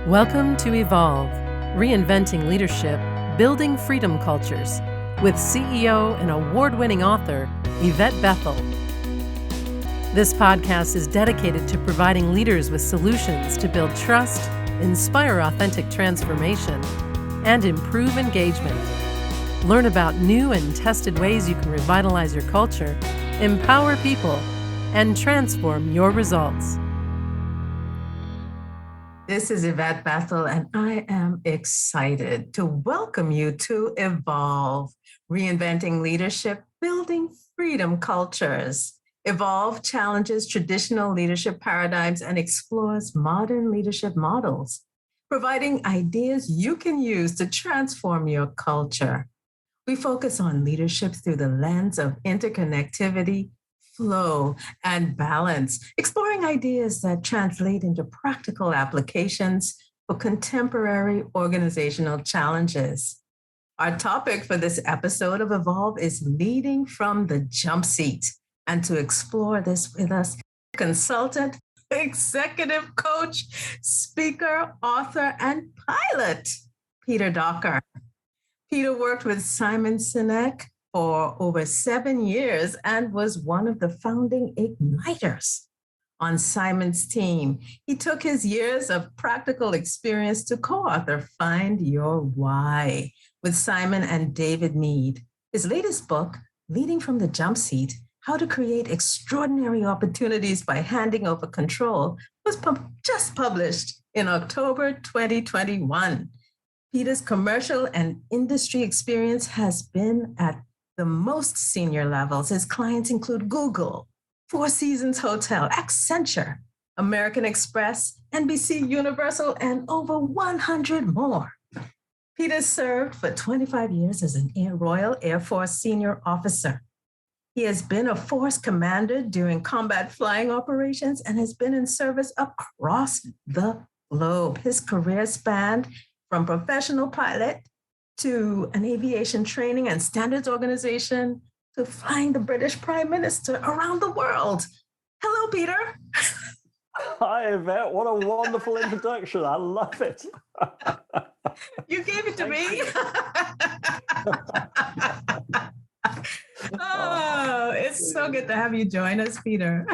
Welcome to Evolve, Reinventing Leadership, Building Freedom Cultures, with CEO and award-winning author, Yvette Bethel. This podcast is dedicated to providing leaders with solutions to build trust, inspire authentic transformation, and improve engagement. Learn about new and tested ways you can revitalize your culture, empower people, and transform your results. This is Yvette Bethel, and I am excited to welcome you to Evolve, Reinventing Leadership, Building Freedom Cultures. Evolve challenges traditional leadership paradigms and explores modern leadership models, providing ideas you can use to transform your culture. We focus on leadership through the lens of interconnectivity, flow, and balance, exploring ideas that translate into practical applications for contemporary organizational challenges. Our topic for this episode of Evolve is leading from the jump seat. And to explore this with us, consultant, executive coach, speaker, author, and pilot, Peter Docker. Peter worked with Simon Sinek for over 7 years and was one of the founding igniters on Simon's team. He took his years of practical experience to co-author Find Your Why with Simon and David Mead. His latest book, Leading from the Jumpseat, How to Create Extraordinary Opportunities by Handing Over Control, was just published in October 2021. Peter's commercial and industry experience has been at the most senior levels. His clients include Google, Four Seasons Hotel, Accenture, American Express, NBC Universal, and over 100 more. Peter served for 25 years as an Royal Air Force senior officer. He has been a force commander during combat flying operations and has been in service across the globe. His career spanned from professional pilot to an aviation training and standards organization, to flying the British Prime Minister around the world. Hello, Peter. Hi, Yvette. What a wonderful introduction. I love it. You gave it to me. Oh, it's so good to have you join us, Peter.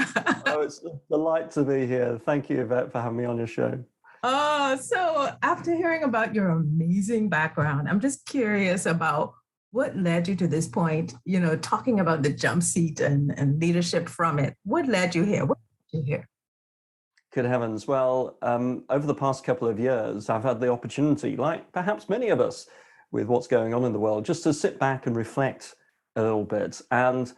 Oh, it's a delight to be here. Thank you, Yvette, for having me on your show. Oh, so after hearing about your amazing background, I'm just curious about what led you to this point, talking about the jump seat and leadership from it. What led you here? What led you here? Good heavens. Well, over the past couple of years, I've had the opportunity, like perhaps many of us, with what's going on in the world, just to sit back and reflect a little bit. And,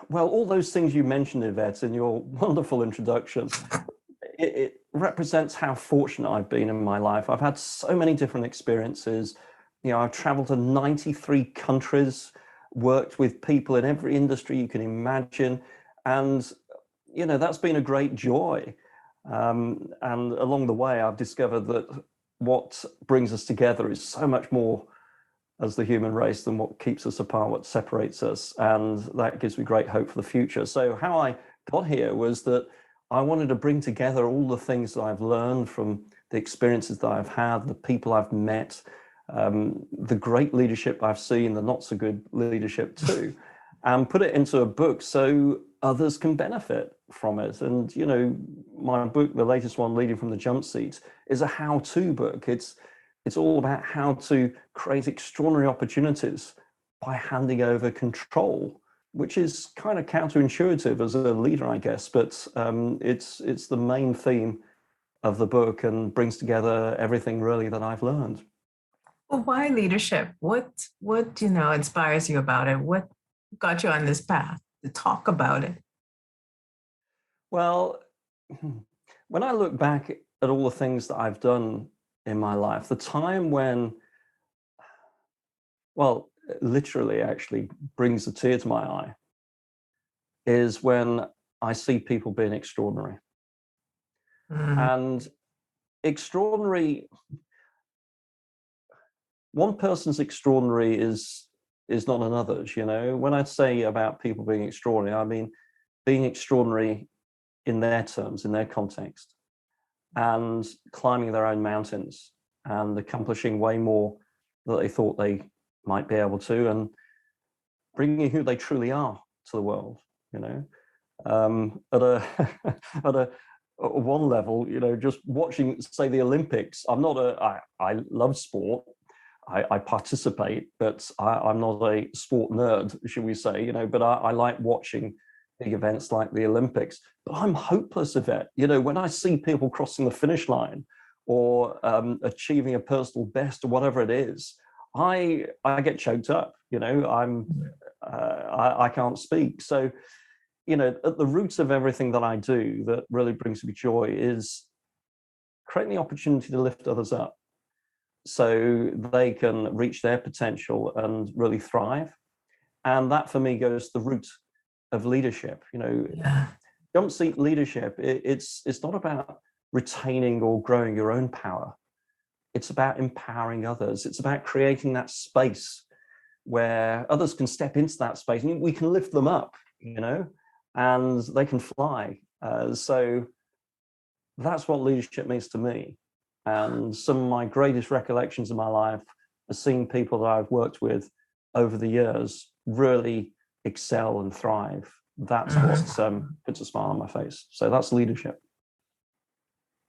well, all those things you mentioned, Yvette, in your wonderful introduction, it represents how fortunate I've been in my life. I've had so many different experiences. I've traveled to 93 countries, worked with people in every industry you can imagine. And, that's been a great joy. And along the way, I've discovered that what brings us together is so much more as the human race than what keeps us apart, what separates us. And that gives me great hope for the future. So how I got here was that I wanted to bring together all the things that I've learned from the experiences that I've had, the people I've met, the great leadership I've seen, the not so good leadership too, and put it into a book so others can benefit from it. And, my book, the latest one, Leading from the Jumpseat, is a how-to book. It's all about how to create extraordinary opportunities by handing over control, which is kind of counterintuitive as a leader, I guess, but it's the main theme of the book and brings together everything really that I've learned. Well, why leadership? What inspires you about it? What got you on this path to talk about it? Well, when I look back at all the things that I've done in my life, the time when, well, literally actually brings a tear to my eye is when I see people being extraordinary. And extraordinary, one person's extraordinary is not another's, When I say about people being extraordinary, I mean being extraordinary in their terms, in their context. and climbing their own mountains and accomplishing way more than they thought they might be able to, and bringing who they truly are to the world, you know. At a at a one level, you know, just watching, say, the Olympics. I love sport. I participate, but I'm not a sport nerd, should we say, you know, but I like watching big events like the Olympics. But I'm hopeless, Yvette. You know, when I see people crossing the finish line or achieving a personal best or whatever it is, I get choked up, you know. I can't speak. So, you know, at the roots of everything that I do that really brings me joy is creating the opportunity to lift others up so they can reach their potential and really thrive. And that for me goes to the root of leadership. You know, Yeah. jump seat leadership, it's not about retaining or growing your own power. It's about empowering others. It's about creating that space where others can step into that space and we can lift them up, you know, and they can fly. So that's what leadership means to me. And some of my greatest recollections of my life are seeing people that I've worked with over the years really excel and thrive. That's what puts a smile on my face. So that's leadership.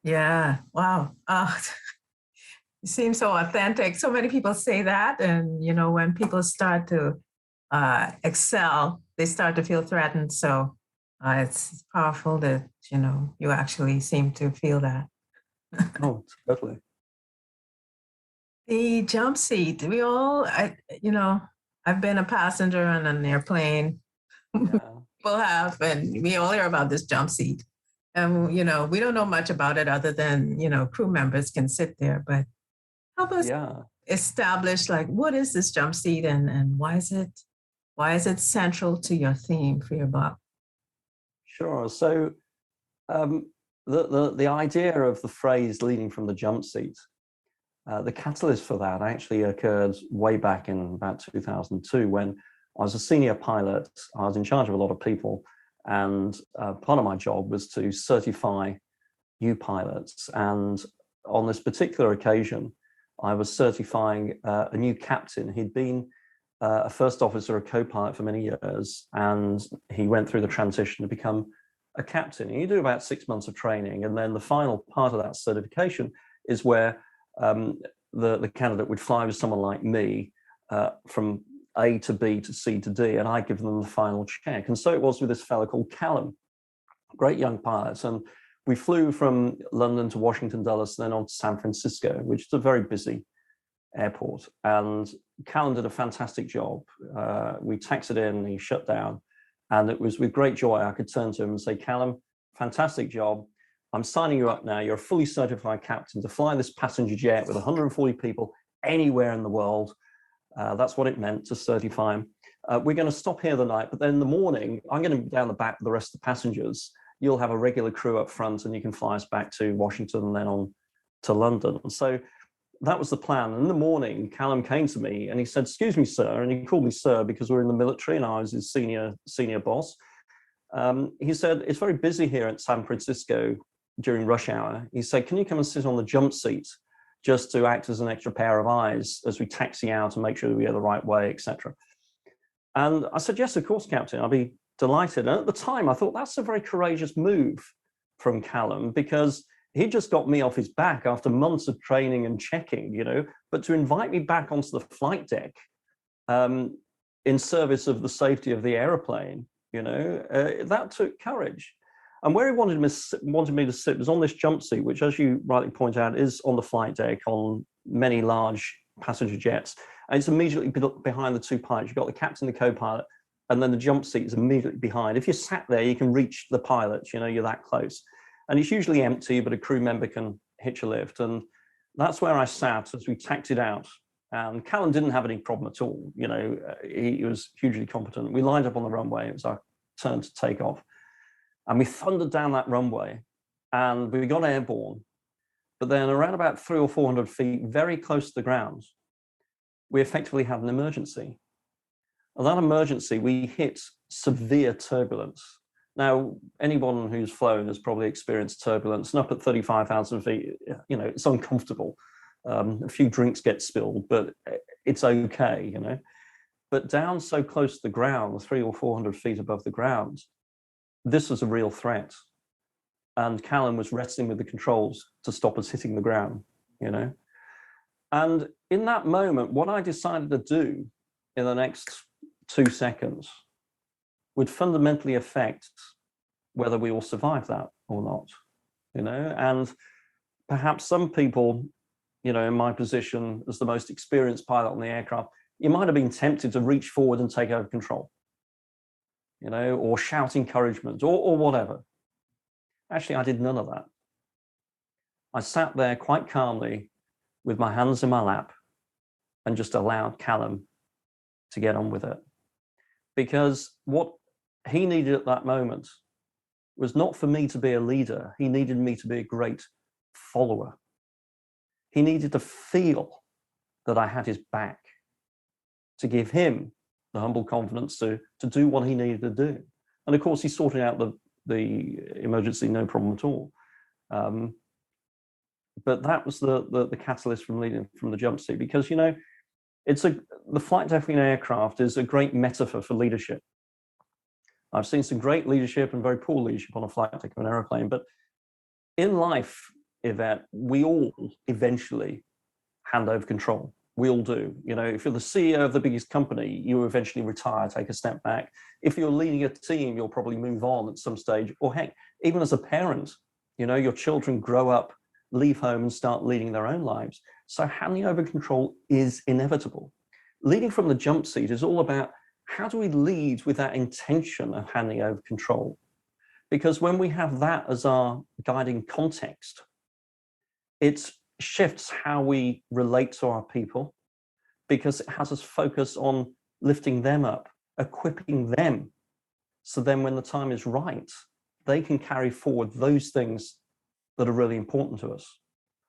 Yeah. Wow. It seems so authentic. So many people say that. And, you know, when people start to excel, they start to feel threatened. So it's powerful that, you know, you actually seem to feel that. Oh, totally. The jump seat, you know, I've been a passenger on an airplane. Yeah. People have, and we all hear about this jump seat. And, you know, we don't know much about it other than, you know, crew members can sit there, but help us Yeah. establish, like, what is this jump seat, and why is it central to your theme for your book? Sure. So the idea of the phrase leading from the jump seat, the catalyst for that actually occurred way back in about 2002 when I was a senior pilot. I was in charge of a lot of people, and part of my job was to certify new pilots. And on this particular occasion, I was certifying a new captain. He'd been a first officer, a co-pilot for many years, and he went through the transition to become a captain. And you do about 6 months of training, and then the final part of that certification is where the candidate would fly with someone like me from A to B to C to D, and I give them the final check. And so it was with this fellow called Callum, great young pilot. And we flew from London to Washington, Dulles, and then on to San Francisco, which is a very busy airport. And Callum did a fantastic job. We taxied in, he shut down, and it was with great joy I could turn to him and say, Callum, fantastic job. I'm signing you up now. You're a fully certified captain to fly this passenger jet with 140 people anywhere in the world. That's what it meant to certify him. We're going to stop here the night, but then in the morning, I'm going to be down the back with the rest of the passengers. You'll have a regular crew up front and you can fly us back to Washington and then on to London. And so that was the plan. And in the morning, Callum came to me and he said, excuse me, sir. And he called me sir because we're in the military and I was his senior boss. He said, it's very busy here at San Francisco during rush hour. He said, can you come and sit on the jump seat just to act as an extra pair of eyes as we taxi out and make sure that we go the right way, etc. And I said, yes, of course, Captain, I'll be delighted. And at the time, I thought that's a very courageous move from Callum because he just got me off his back after months of training and checking, you know, but to invite me back onto the flight deck in service of the safety of the airplane, you know, that took courage. And where he wanted me to sit was on this jump seat, which, as you rightly point out, is on the flight deck on many large passenger jets. And it's immediately behind the two pilots. You've got the captain, the co-pilot, and then the jump seat is immediately behind. If you're sat there, you can reach the pilots, you know, you're that close. And it's usually empty, but a crew member can hitch a lift. And that's where I sat as we taxied out. And Callum didn't have any problem at all. You know, he was hugely competent. We lined up on the runway. It was our turn to take off. And we thundered down that runway and we got airborne. But then around about 300 or 400 feet, very close to the ground, we effectively had an emergency. And that emergency, we hit severe turbulence. Now, anyone who's flown has probably experienced turbulence, and up at 35,000 feet, it's uncomfortable. A few drinks get spilled, but it's okay, But down so close to the ground, 300 or 400 feet above the ground, this was a real threat. And Callum was wrestling with the controls to stop us hitting the ground, And in that moment, what I decided to do in the next 2 seconds would fundamentally affect whether we will survive that or not, And perhaps some people, in my position as the most experienced pilot on the aircraft, you might have been tempted to reach forward and take over control, or shout encouragement or whatever. Actually, I did none of that. I sat there quite calmly with my hands in my lap and just allowed Callum to get on with it. Because what he needed at that moment was not for me to be a leader. He needed me to be a great follower. He needed to feel that I had his back, to give him the humble confidence to do what he needed to do. And of course, he sorted out the emergency, no problem at all. But that was the catalyst from leading from the jump seat, because the flight deck of an aircraft is a great metaphor for leadership. I've seen some great leadership and very poor leadership on a flight deck of an airplane, but in life, Yvette, we all eventually hand over control. We all do. If you're the CEO of the biggest company, you eventually retire, take a step back. If you're leading a team, you'll probably move on at some stage. Or heck, even as a parent, your children grow up, leave home and start leading their own lives. So handing over control is inevitable. Leading from the jump seat is all about how do we lead with that intention of handing over control? Because when we have that as our guiding context, it shifts how we relate to our people, because it has us focus on lifting them up, equipping them. So then when the time is right, they can carry forward those things that are really important to us.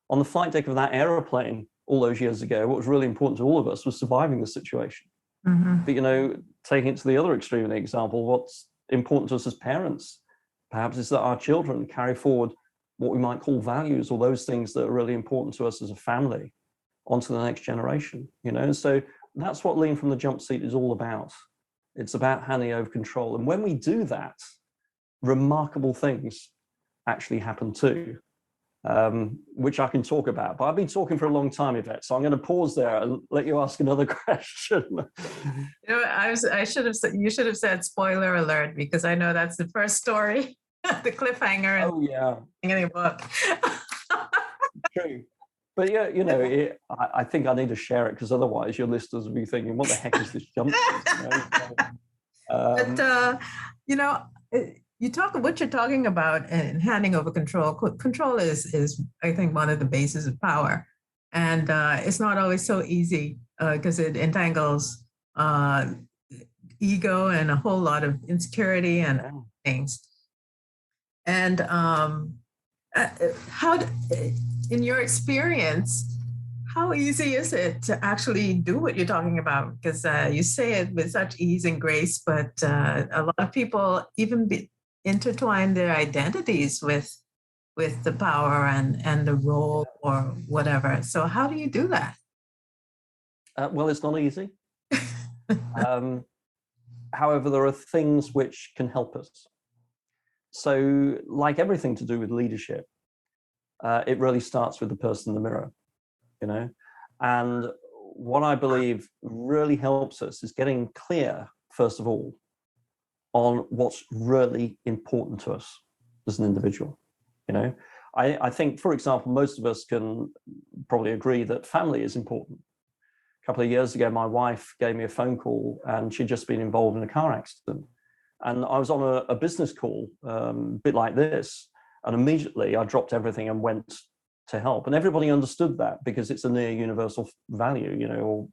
On the flight deck of that aeroplane all those years ago, what was really important to all of us was surviving the situation. Mm-hmm. But, taking it to the other extreme of the example, what's important to us as parents, perhaps, is that our children carry forward what we might call values, or those things that are really important to us as a family, onto the next generation, And so that's what leading from the jump seat is all about. It's about handing over control. And when we do that, remarkable things actually happen too, which I can talk about. But I've been talking for a long time, Yvette, so I'm going to pause there and let you ask another question. I should have said, you should have said spoiler alert, because I know that's the first story, the cliffhanger. Oh yeah, in the book. True. But yeah, I think I need to share it, because otherwise your listeners will be thinking, what the heck is this jump? But what you're talking about and handing over control. Control is I think one of the bases of power, and it's not always so easy because it entangles ego and a whole lot of insecurity and things. And how, in your experience, how easy is it to actually do what you're talking about? Because you say it with such ease and grace, but a lot of people even intertwine their identities with the power and the role or whatever. So how do you do that? Well, it's not easy. However, there are things which can help us. So, like everything to do with leadership, it really starts with the person in the mirror, And what I believe really helps us is getting clear, first of all, on what's really important to us as an individual. I think, for example, most of us can probably agree that family is important. A couple of years ago, my wife gave me a phone call, and she'd just been involved in a car accident. And I was on a business call, a bit like this, and immediately I dropped everything and went to help. And everybody understood that, because it's a near universal value, or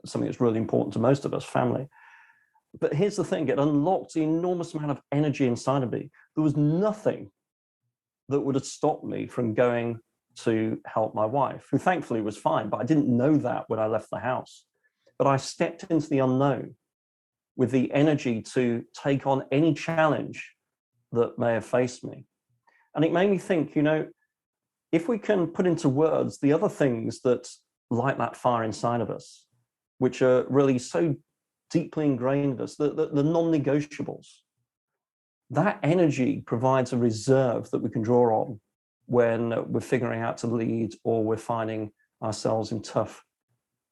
something that's really important to most of us, family. But here's the thing, it unlocked the enormous amount of energy inside of me. There was nothing that would have stopped me from going to help my wife, who thankfully was fine, but I didn't know that when I left the house. But I stepped into the unknown with the energy to take on any challenge that may have faced me. And it made me think, if we can put into words the other things that light that fire inside of us, which are really so deeply ingrained in us, the non-negotiables, that energy provides a reserve that we can draw on when we're figuring out to lead or we're finding ourselves in tough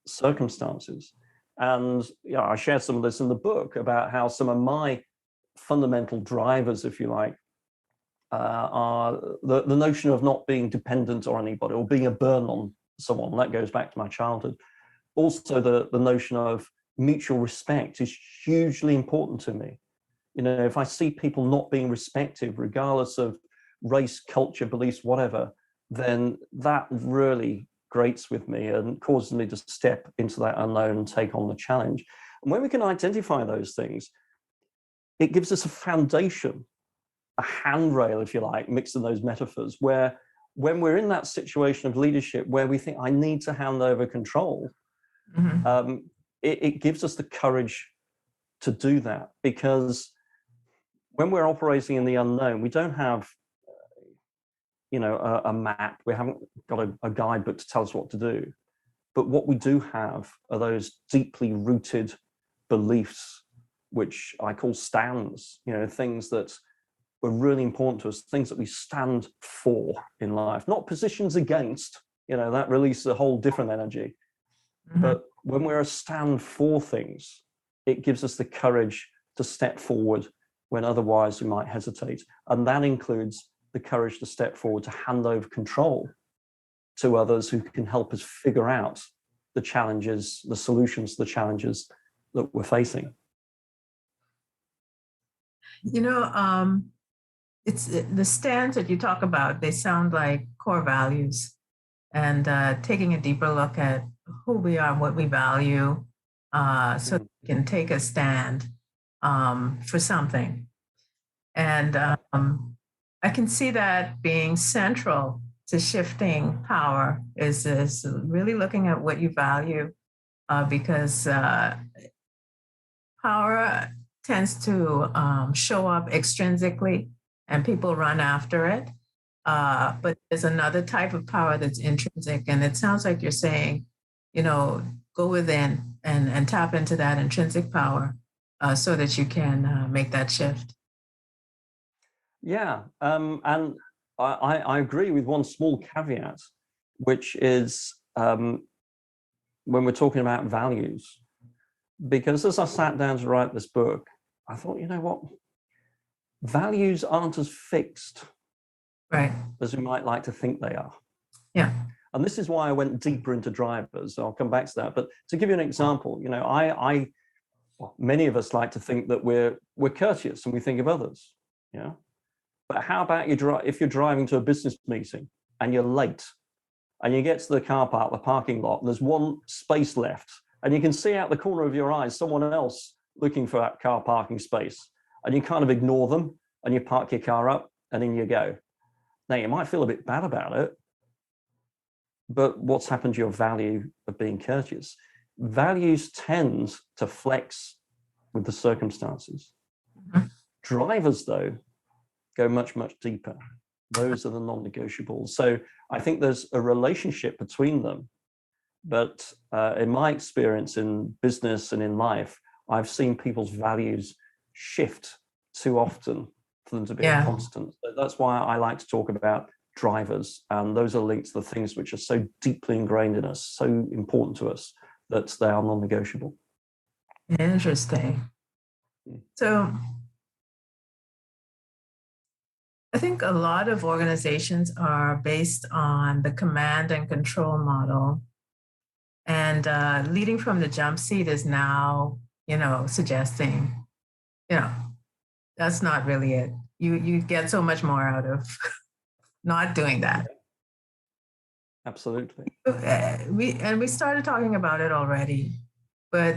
circumstances. And I share some of this in the book about how some of my fundamental drivers, if you like, are the notion of not being dependent on anybody or being a burden on someone. That goes back to my childhood. Also, the notion of mutual respect is hugely important to me. If I see people not being respected, regardless of race, culture, beliefs, whatever, then that really grates with me and causes me to step into that unknown and take on the challenge. And when we can identify those things, it gives us a foundation, a handrail, if you like, mixed in those metaphors, where when we're in that situation of leadership where we think, I need to hand over control, it gives us the courage to do that. Because when we're operating in the unknown, we don't have a map. We haven't got a guidebook to tell us what to do. But what we do have are those deeply rooted beliefs, which I call stands, things that were really important to us, things that we stand for in life, not positions against, that releases a whole different energy. But when we're a stand for things, it gives us the courage to step forward when otherwise we might hesitate. And that includes the courage to step forward, to hand over control to others who can help us figure out the challenges, the solutions to the challenges that we're facing. It's the stands that you talk about, they sound like core values, and taking a deeper look at who we are and what we value, so we can take a stand for something. And I can see that being central to shifting power is really looking at what you value, because power tends to show up extrinsically and people run after it. But there's another type of power that's intrinsic. And it sounds like you're saying, go within and tap into that intrinsic power so that you can make that shift. Yeah, and I agree with one small caveat, which is when we're talking about values. Because as I sat down to write this book, I thought, what? Values aren't as fixed as we might like to think they are. Yeah. And this is why I went deeper into drivers. I'll come back to that. But to give you an example, many of us like to think that we're courteous and we think of others. But how about if you're driving to a business meeting and you're late and you get to the car park, the parking lot, and there's one space left and you can see out the corner of your eyes someone else looking for that car parking space, and you kind of ignore them and you park your car up and in you go. Now, you might feel a bit bad about it, but what's happened to your value of being courteous? Values tend to flex with the circumstances. Drivers, though, go much, much deeper. Those are the non-negotiables. So I think there's a relationship between them. But in my experience in business and in life, I've seen people's values shift too often for them to be a constant. So that's why I like to talk about drivers. And those are linked to the things which are so deeply ingrained in us, so important to us, that they are non-negotiable. Interesting. So I think a lot of organizations are based on the command and control model. And leading from the jump seat is now, suggesting, that's not really it. You get so much more out of not doing that. Absolutely. We started talking about it already, but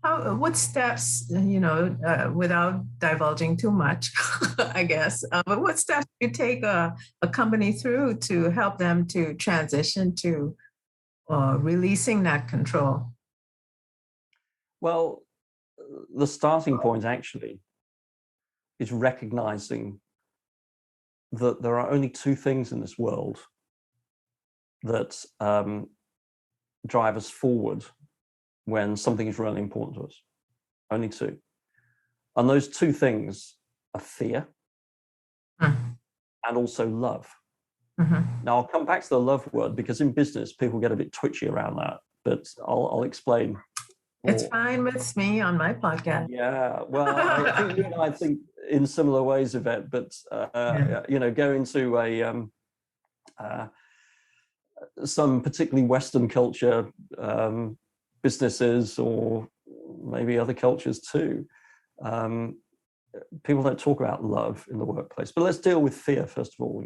what steps, without divulging too much, I guess, but what steps do you take a company through to help them to transition to releasing that control? Well, the starting point actually is recognizing that there are only two things in this world that drive us forward when something is really important to us. Only two. And those two things are fear and also love. Now, I'll come back to the love word because in business, people get a bit twitchy around that, but I'll explain. It's fine with me on my podcast. Yeah, well, I think you and I think in similar ways, Yvette, but, go into some particularly Western culture businesses or maybe other cultures too. People don't talk about love in the workplace, but let's deal with fear first of all.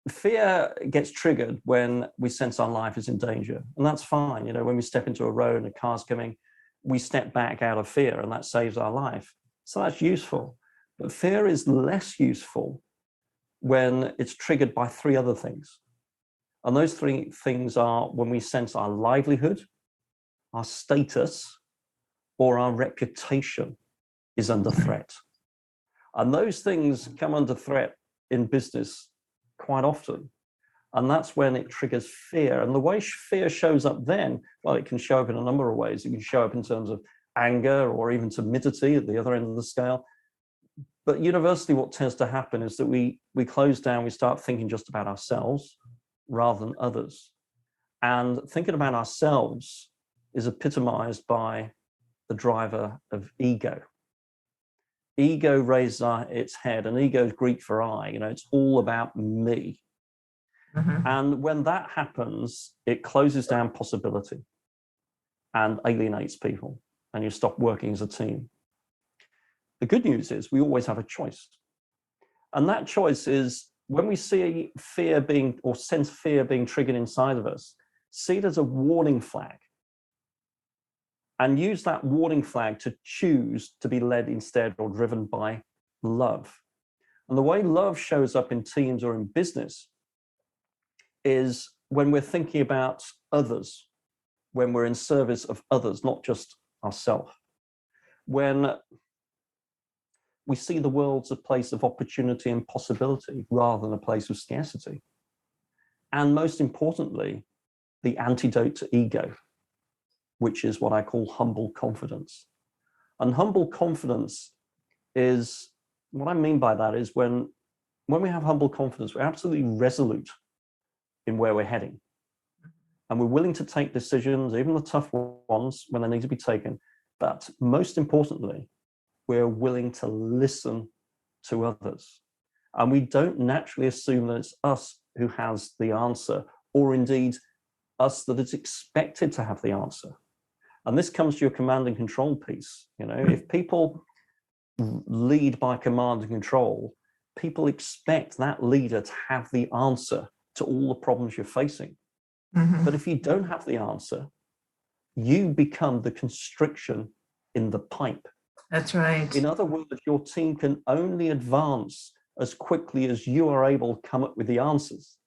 Fear gets triggered when we sense our life is in danger, and that's fine. When we step into a road and a car's coming, we step back out of fear, and that saves our life. So that's useful. But fear is less useful when it's triggered by three other things. And those three things are when we sense our livelihood, our status, or our reputation is under threat. And those things come under threat in business quite often. And that's when it triggers fear. And the way fear shows up then, well, it can show up in a number of ways. It can show up in terms of anger or even timidity at the other end of the scale. But universally, what tends to happen is that we close down, we start thinking just about ourselves rather than others. And thinking about ourselves is epitomized by the driver of ego. Ego raises its head, and ego is Greek for I. It's all about me. And when that happens, it closes down possibility and alienates people, and you stop working as a team. The good news is we always have a choice. And that choice is when we see fear being, or sense fear being triggered inside of us, see it as a warning flag. And use that warning flag to choose to be led instead or driven by love. And the way love shows up in teams or in business is when we're thinking about others, when we're in service of others, not just ourselves. When we see the world as a place of opportunity and possibility rather than a place of scarcity. And most importantly, the antidote to ego, which is what I call humble confidence. And humble confidence is, what I mean by that is when we have humble confidence, we're absolutely resolute in where we're heading. And we're willing to take decisions, even the tough ones, when they need to be taken. But most importantly, we're willing to listen to others. And we don't naturally assume that it's us who has the answer, or indeed us that is expected to have the answer. And this comes to your command and control piece. If people lead by command and control, people expect that leader to have the answer to all the problems you're facing. But if you don't have the answer, you become the constriction in the pipe. That's right. In other words, your team can only advance as quickly as you are able to come up with the answers.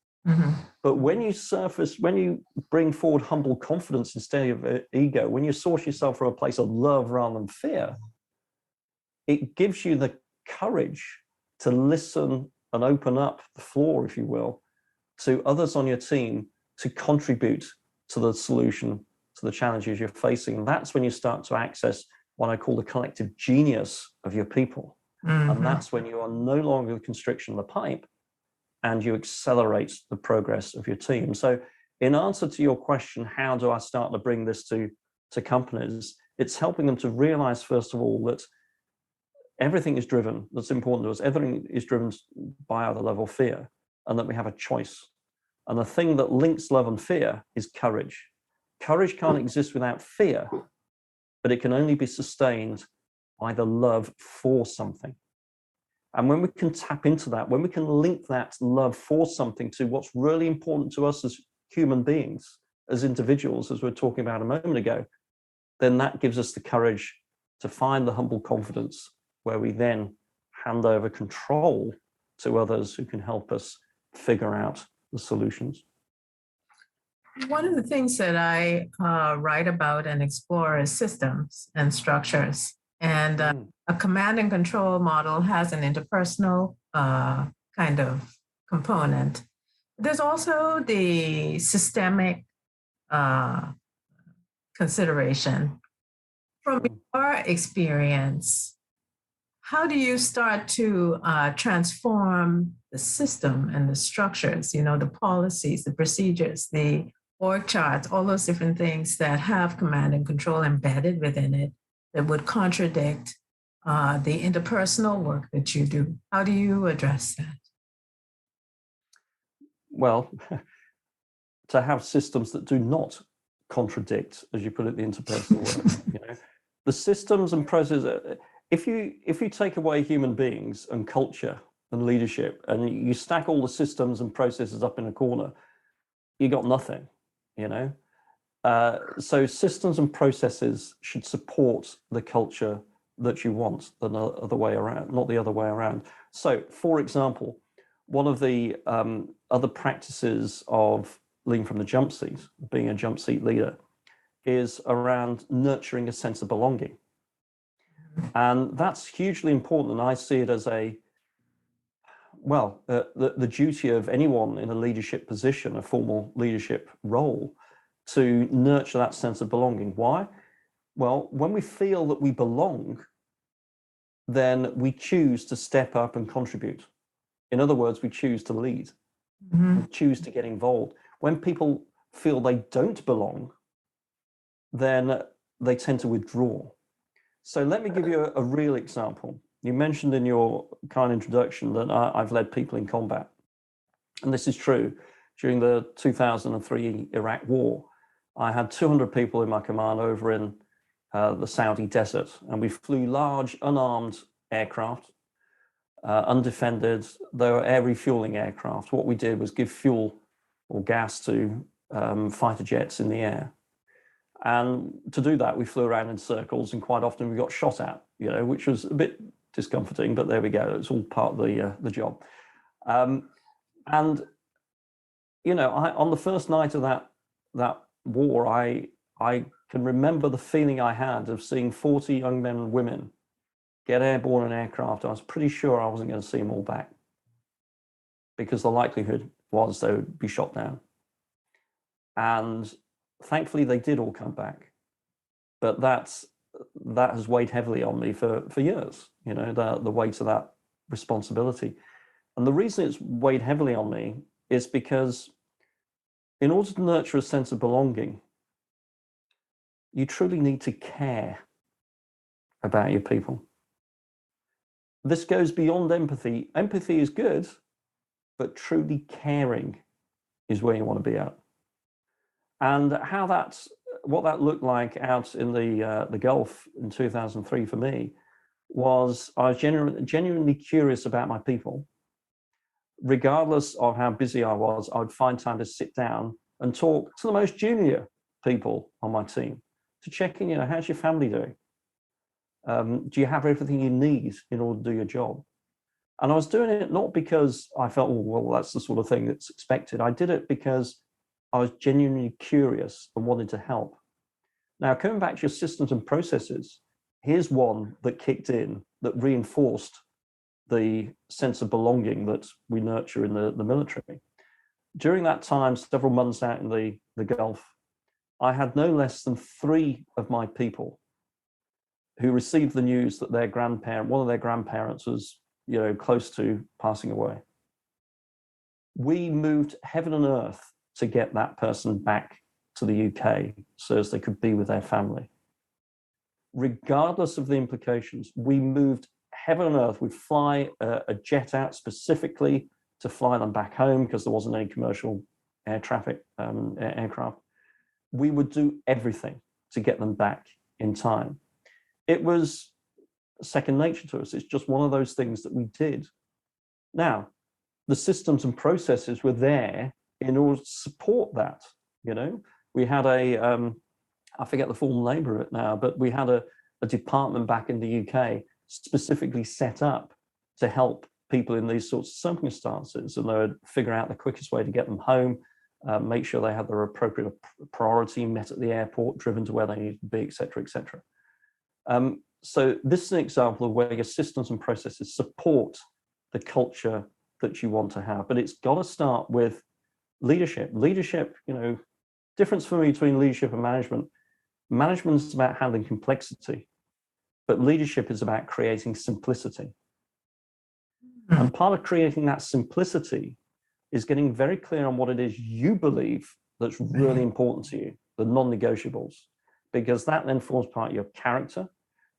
But when you bring forward humble confidence instead of ego, when you source yourself from a place of love rather than fear, it gives you the courage to listen and open up the floor, if you will, to others on your team to contribute to the solution, to the challenges you're facing. And that's when you start to access what I call the collective genius of your people. And that's when you are no longer the constriction of the pipe, and you accelerate the progress of your team. So in answer to your question, how do I start to bring this to companies? It's helping them to realize, first of all, that everything is driven, that's important to us, everything is driven by either love or fear, and that we have a choice. And the thing that links love and fear is courage. Courage can't exist without fear, but it can only be sustained by the love for something. And when we can tap into that, when we can link that love for something to what's really important to us as human beings, as individuals, as we were talking about a moment ago, then that gives us the courage to find the humble confidence where we then hand over control to others who can help us figure out the solutions. One of the things that I write about and explore is systems and structures. And a command and control model has an interpersonal kind of component. There's also the systemic uh, consideration. From your experience, how do you start to transform the system and the structures, the policies, the procedures, the org charts, all those different things that have command and control embedded within it that would contradict the interpersonal work that you do? How do you address that? Well, to have systems that do not contradict, as you put it, the interpersonal work. The systems and processes. If you take away human beings and culture and leadership, and you stack all the systems and processes up in a corner, you got nothing. So systems and processes should support the culture that you want, the other way around, not the other way around. So, for example, one of the other practices of leading from the jump seat, being a jump seat leader, is around nurturing a sense of belonging. And that's hugely important. And I see it as the duty of anyone in a leadership position, a formal leadership role, to nurture that sense of belonging. Why? Well, when we feel that we belong, then we choose to step up and contribute. In other words, we choose to lead, we choose to get involved. When people feel they don't belong, then they tend to withdraw. So let me give you a real example. You mentioned in your kind introduction that I've led people in combat. And this is true. During the 2003 Iraq War, I had 200 people in my command over in the Saudi desert, and we flew large unarmed aircraft, undefended. They were air refueling aircraft. What we did was give fuel or gas to fighter jets in the air. And to do that, we flew around in circles, and quite often we got shot at, which was a bit discomforting, but there we go. It's all part of the job. And on the first night of that war, I can remember the feeling I had of seeing 40 young men and women get airborne in aircraft. I was pretty sure I wasn't going to see them all back, because the likelihood was they would be shot down. And thankfully, they did all come back. But that has weighed heavily on me for years, the weight of that responsibility. And the reason it's weighed heavily on me is because in order to nurture a sense of belonging, you truly need to care about your people. This goes beyond empathy. Empathy is good, but truly caring is where you want to be at. And what that looked like out in the Gulf in 2003 for me was I was genuinely curious about my people. Regardless of how busy I was, I would find time to sit down and talk to the most junior people on my team to check in, how's your family doing? Do you have everything you need in order to do your job? And I was doing it not because I felt, that's the sort of thing that's expected. I did it because I was genuinely curious and wanted to help. Now, coming back to your systems and processes, here's one that kicked in that reinforced the sense of belonging that we nurture in the military. During that time, several months out in the Gulf, I had no less than 3 of my people who received the news that one of their grandparents was, close to passing away. We moved heaven and earth to get that person back to the UK so as they could be with their family. Regardless of the implications, we moved heaven and earth. We'd fly a jet out specifically to fly them back home because there wasn't any commercial air traffic aircraft. We would do everything to get them back in time. It was second nature to us. It's just one of those things that we did. Now, the systems and processes were there in order to support that. We had I forget the formal name of it now, but we had a department back in the UK specifically set up to help people in these sorts of circumstances, and they would figure out the quickest way to get them home, make sure they had their appropriate priority met at the airport, driven to where they needed to be, et cetera, et cetera. So this is an example of where your systems and processes support the culture that you want to have. But it's got to start with leadership. Leadership, difference for me between leadership and management. Management is about handling complexity, but leadership is about creating simplicity. And part of creating that simplicity is getting very clear on what it is you believe that's really important to you, the non-negotiables, because that then forms part of your character.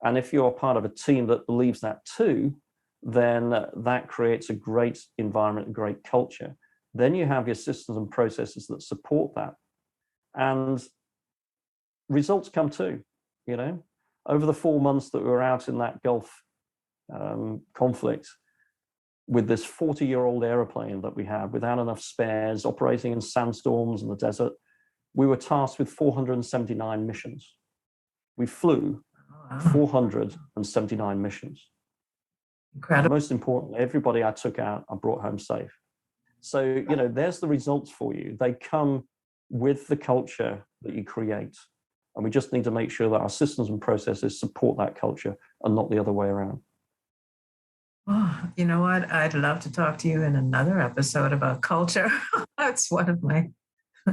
And if you're part of a team that believes that too, then that creates a great environment, a great culture. Then you have your systems and processes that support that. And results come too, Over the 4 months that we were out in that Gulf conflict, with this 40-year-old aeroplane that we had, without enough spares, operating in sandstorms in the desert, we were tasked with 479 missions. We flew 479 missions. Incredible. Most importantly, everybody I took out, I brought home safe. So, there's the results for you. They come with the culture that you create. And we just need to make sure that our systems and processes support that culture and not the other way around. Oh, you know what? I'd love to talk to you in another episode about culture. That's one of my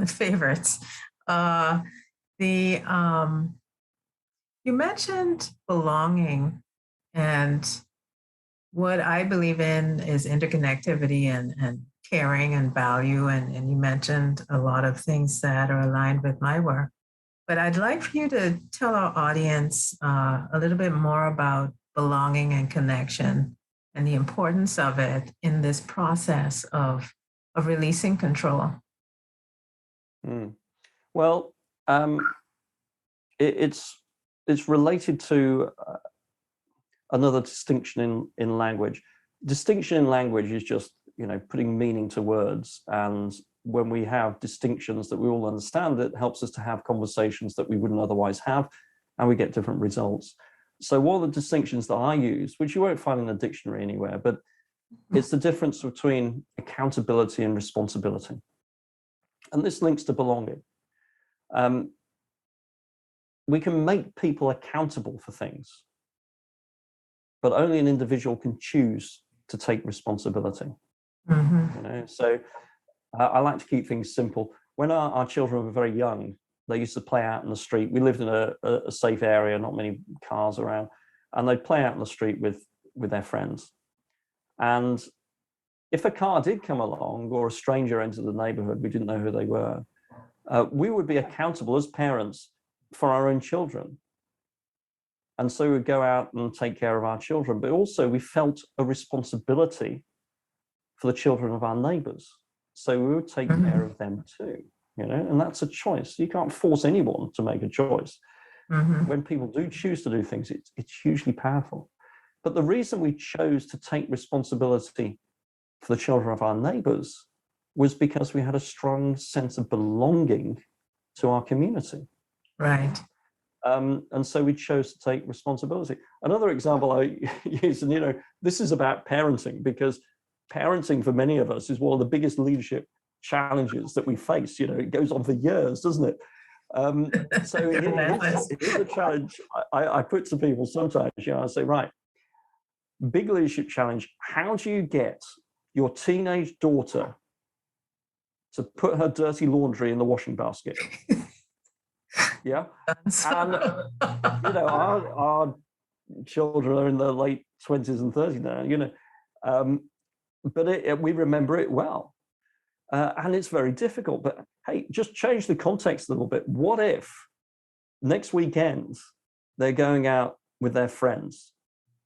favorites. You mentioned belonging, and what I believe in is interconnectivity and caring and value. And you mentioned a lot of things that are aligned with my work. But I'd like for you to tell our audience a little bit more about belonging and connection and the importance of it in this process of releasing control. Well, it's related to another distinction in language. Distinction in language is just, putting meaning to words. And when we have distinctions that we all understand, it helps us to have conversations that we wouldn't otherwise have, and we get different results. So one of the distinctions that I use, which you won't find in a dictionary anywhere, but it's the difference between accountability and responsibility. And this links to belonging. We can make people accountable for things, but only an individual can choose to take responsibility. So I like to keep things simple. When our children were very young, they used to play out in the street. We lived in a safe area, not many cars around, and they'd play out in the street with their friends. And if a car did come along or a stranger entered the neighborhood, we didn't know who they were, we would be accountable as parents for our own children. And so we'd go out and take care of our children, but also we felt a responsibility for the children of our neighbors. So we would take care of them too, and that's a choice. You can't force anyone to make a choice. When people do choose to do things, it's hugely powerful. But the reason we chose to take responsibility for the children of our neighbors was because we had a strong sense of belonging to our community. Right. And so we chose to take responsibility. Another example I use, and this is about parenting, because parenting for many of us is one of the biggest leadership challenges that we face. It goes on for years, doesn't it? So here's a challenge I put to people sometimes. I say, right, big leadership challenge. How do you get your teenage daughter to put her dirty laundry in the washing basket? Yeah. And, our children are in their late 20s and 30s now, but we remember it well. And it's very difficult. But hey, just change the context a little bit. What if next weekend they're going out with their friends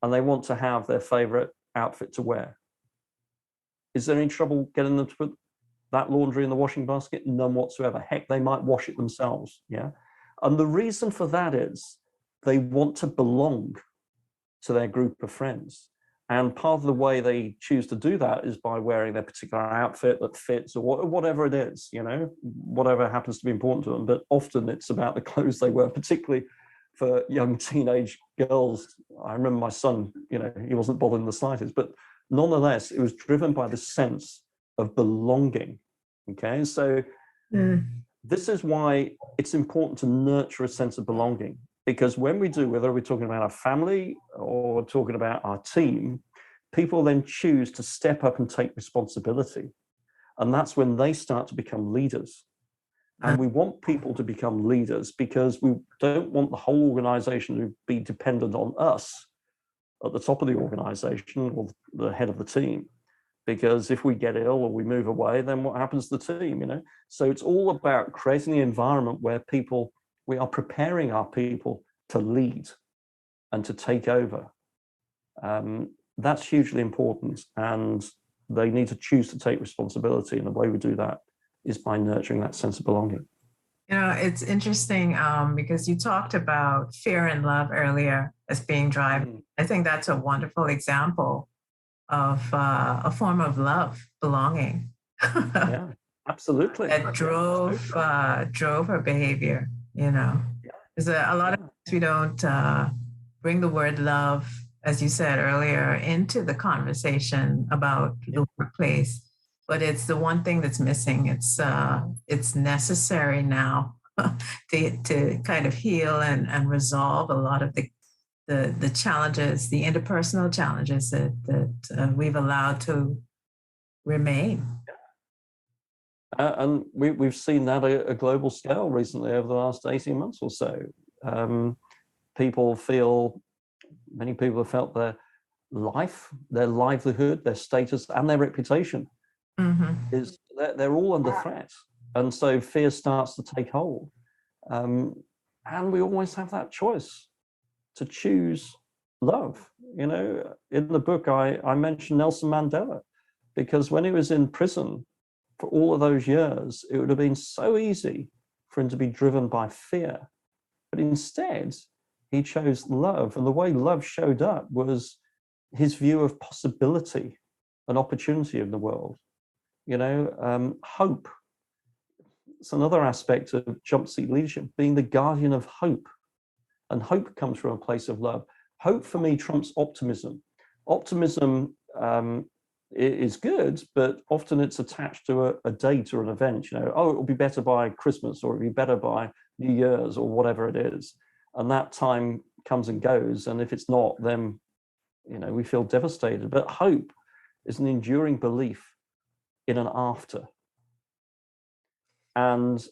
and they want to have their favorite outfit to wear? Is there any trouble getting them to put that laundry in the washing basket? None whatsoever. Heck, they might wash it themselves. Yeah. And the reason for that is they want to belong to their group of friends. And part of the way they choose to do that is by wearing their particular outfit that fits, or whatever it is, whatever happens to be important to them. But often it's about the clothes they wear, particularly for young teenage girls. I remember my son, he wasn't bothered in the slightest, but nonetheless, it was driven by the sense of belonging. Okay, so this is why it's important to nurture a sense of belonging, because when we do, whether we're talking about our family or talking about our team, people then choose to step up and take responsibility. And that's when they start to become leaders. And we want people to become leaders because we don't want the whole organization to be dependent on us at the top of the organization or the head of the team. Because if we get ill or we move away, then what happens to the team, So it's all about creating the environment where we are preparing our people to lead and to take over. That's hugely important. And they need to choose to take responsibility. And the way we do that is by nurturing that sense of belonging. It's interesting because you talked about fear and love earlier as being driving. I think that's a wonderful example of a form of love, belonging. Yeah, absolutely. That drove her behavior. There's a lot of times we don't bring the word love, as you said earlier, into the conversation about the workplace. But it's the one thing that's missing. It's necessary now to kind of heal and resolve a lot of the challenges, the interpersonal challenges that we've allowed to remain. And we've seen that at a global scale recently over the last 18 months or so. Many people have felt their life, their livelihood, their status, and their reputation is they're all under threat. And so fear starts to take hold. And we always have that choice to choose love. In the book, I mentioned Nelson Mandela, because when he was in prison for all of those years, it would have been so easy for him to be driven by fear. But instead, he chose love. And the way love showed up was his view of possibility and opportunity in the world. Hope. It's another aspect of jumpseat leadership, being the guardian of hope. And hope comes from a place of love. Hope for me trumps optimism. Optimism is good, but often it's attached to a date or an event. It will be better by Christmas, or it'll be better by New Year's, or whatever it is. And that time comes and goes. And if it's not, then we feel devastated. But hope is an enduring belief in an after. And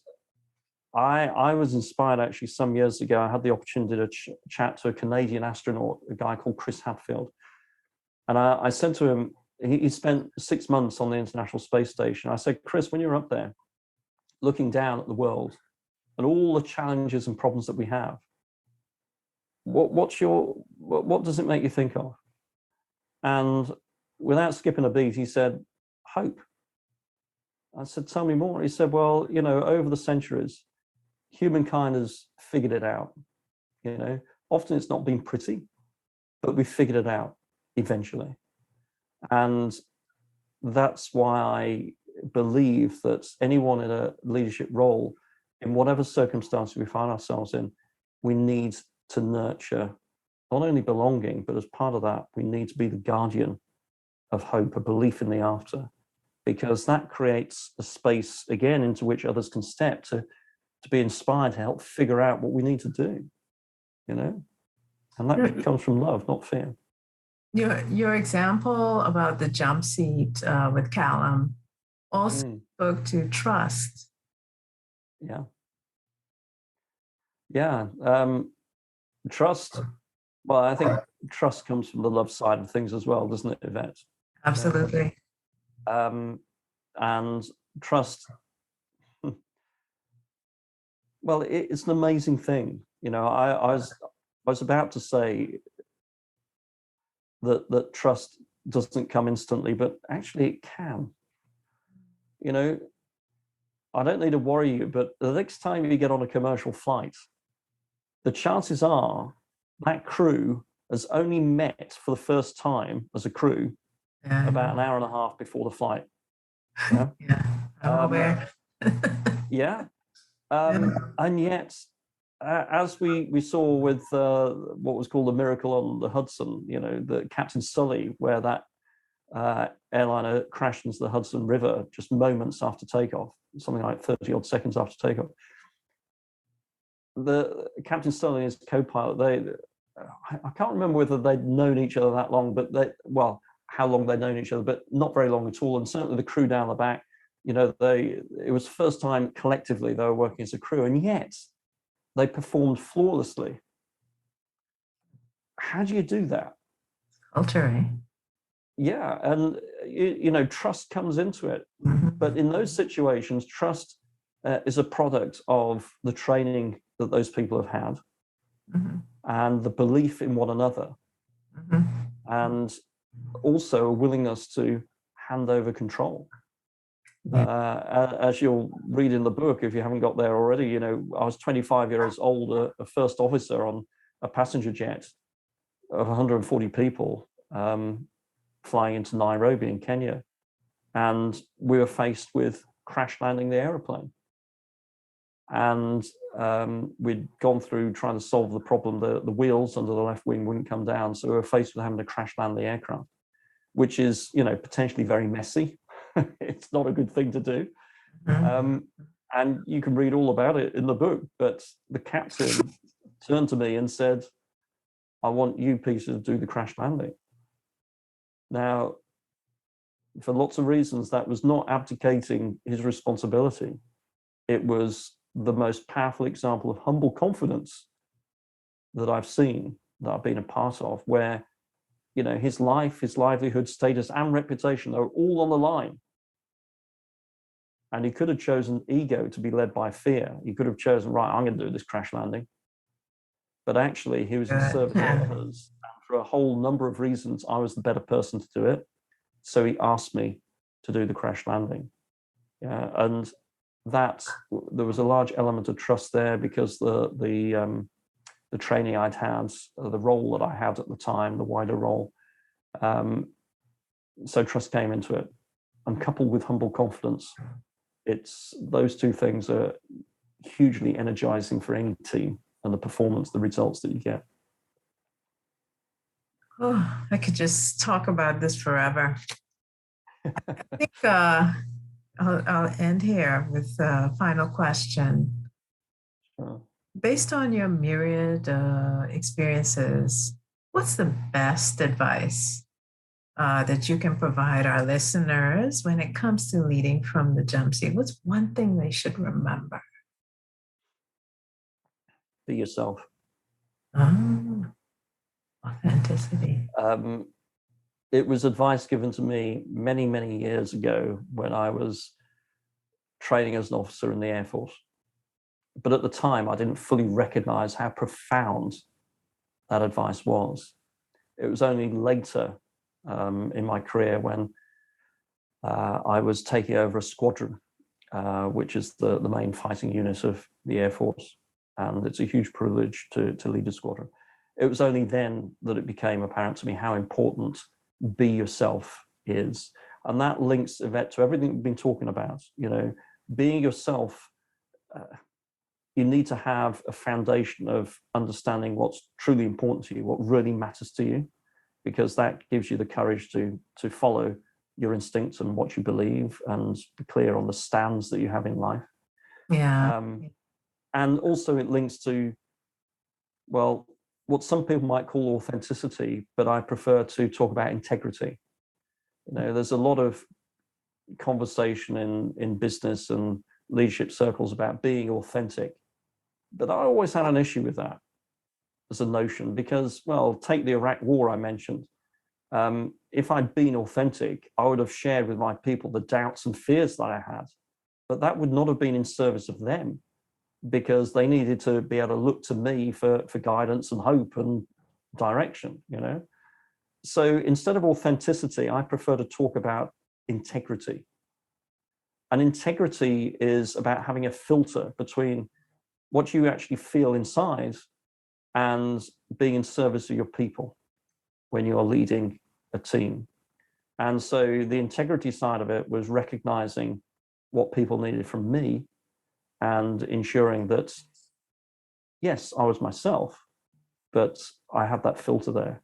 I was inspired actually some years ago. I had the opportunity to chat to a Canadian astronaut, a guy called Chris Hadfield. And I said to him, he spent 6 months on the International Space Station. I said, Chris, when you're up there looking down at the world and all the challenges and problems that we have, what does it make you think of? And without skipping a beat, he said, hope. I said, tell me more. He said, well, over the centuries, humankind has figured it out. Often it's not been pretty, but we figured it out eventually. And that's why I believe that anyone in a leadership role, in whatever circumstances we find ourselves in, we need to nurture not only belonging, but as part of that, we need to be the guardian of hope, a belief in the after, because that creates a space, again, into which others can step to be inspired to help figure out what we need to do, And that comes from love, not fear. Your example about the jump seat with Callum also spoke to trust. Yeah. Trust. Well, I think trust comes from the love side of things as well, doesn't it, Yvette? Absolutely. And trust. Well, it's an amazing thing. I was about to say that trust doesn't come instantly, but actually it can. I don't need to worry you, but the next time you get on a commercial flight, the chances are that crew has only met for the first time as a crew about an hour and a half before the flight. I'm aware. And yet, as we saw with what was called the Miracle on the Hudson, the Captain Sully, where that airliner crashed into the Hudson River just moments after takeoff, something like 30 odd seconds after takeoff. The Captain Sully and his co-pilot, I can't remember whether they'd known each other that long, but how long they'd known each other, but not very long at all. And certainly the crew down the back, it was the first time collectively they were working as a crew, and yet they performed flawlessly. How do you do that? Culture, eh? Yeah, and trust comes into it. Mm-hmm. But in those situations, trust is a product of the training that those people have had, Mm-hmm. and the belief in one another, Mm-hmm. and also a willingness to hand over control. As you'll read in the book, if you haven't got there already, I was 25 years old, a first officer on a passenger jet of 140 people, flying into Nairobi in Kenya. And we were faced with crash landing the aeroplane. And we'd gone through trying to solve the problem. The wheels under the left wing wouldn't come down. So we were faced with having to crash land the aircraft, which is, potentially very messy. It's not a good thing to do. And you can read all about it in the book. But the captain turned to me and said, "I want you, Peter, to do the crash landing." Now, for lots of reasons, that was not abdicating his responsibility. It was the most powerful example of humble confidence that I've seen, that I've been a part of, where, his life, his livelihood, status, and reputation are all on the line. And he could have chosen ego to be led by fear. He could have chosen, right, I'm going to do this crash landing. But actually, he was in service of others. And for a whole number of reasons, I was the better person to do it. So he asked me to do the crash landing. And that there was a large element of trust there, because the training I'd had, the role that I had at the time, the wider role. So trust came into it, and coupled with humble confidence, those two things are hugely energizing for any team, and the performance, the results that you get. Oh, I could just talk about this forever. I think I'll end here with a final question. Sure. Based on your myriad experiences, what's the best advice that you can provide our listeners when it comes to leading from the jump seat? What's one thing they should remember? Be yourself. Authenticity. It was advice given to me many, many years ago when I was training as an officer in the Air Force. But at the time, I didn't fully recognize how profound that advice was. It was only later in my career when I was taking over a squadron, which is the main fighting unit of the Air Force. And it's a huge privilege to lead a squadron. It was only then that it became apparent to me how important be yourself is. And that links, Yvette, to everything we've been talking about. Being yourself, you need to have a foundation of understanding what's truly important to you, what really matters to you, because that gives you the courage to follow your instincts and what you believe, and be clear on the stands that you have in life. Yeah. And also it links to, well, what some people might call authenticity, but I prefer to talk about integrity. There's a lot of conversation in business and leadership circles about being authentic, but I always had an issue with that as a notion, because, well, take the Iraq War I mentioned. If I'd been authentic, I would have shared with my people the doubts and fears that I had, but that would not have been in service of them, because they needed to be able to look to me for guidance and hope and direction, So instead of authenticity, I prefer to talk about integrity. And integrity is about having a filter between what you actually feel inside and being in service of your people when you are leading a team. And so the integrity side of it was recognizing what people needed from me and ensuring that, yes, I was myself, but I had that filter there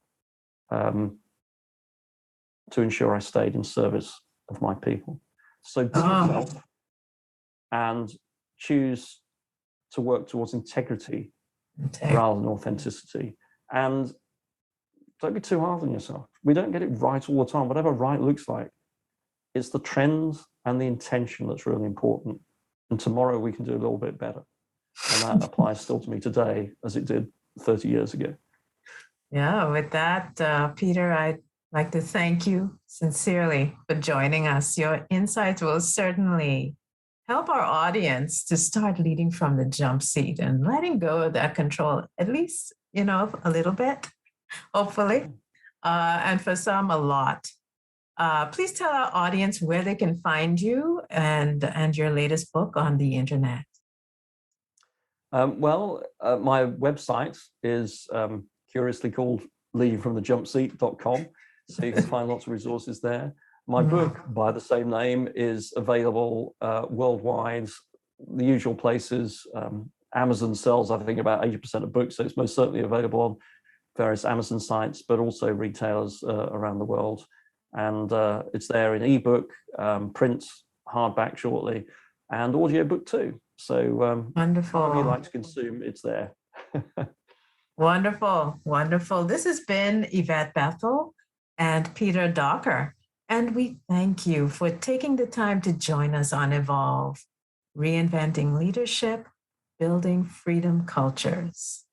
to ensure I stayed in service of my people. So be yourself and choose to work towards integrity rather than authenticity. And don't be too hard on yourself. We don't get it right all the time, whatever right looks like. It's the trends and the intention that's really important. And tomorrow we can do a little bit better. And that applies still to me today as it did 30 years ago. Yeah, with that, Peter, I'd like to thank you sincerely for joining us. Your insights will certainly help our audience to start leading from the jump seat and letting go of that control, at least, a little bit, hopefully. And for some, a lot. Please tell our audience where they can find you and your latest book on the internet. My website is curiously called leadingfromthejumpseat.com. So you can find lots of resources there. My book, by the same name, is available worldwide, the usual places. Amazon sells, I think, about 80% of books, so it's most certainly available on various Amazon sites, but also retailers around the world. And it's there in ebook, print, hardback shortly, and audiobook too. So wonderful. However you like to consume, it's there. Wonderful, wonderful. This has been Yvette Bethel and Peter Docker, and we thank you for taking the time to join us on Evolve, Reinventing Leadership, Building Freedom Cultures.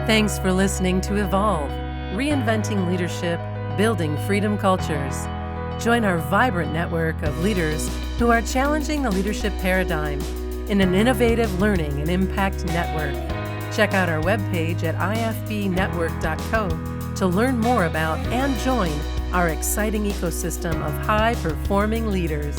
Thanks for listening to Evolve, Reinventing Leadership, Building Freedom Cultures. Join our vibrant network of leaders who are challenging the leadership paradigm in an innovative learning and impact network. Check out our webpage at ifbnetwork.co to learn more about and join our exciting ecosystem of high-performing leaders.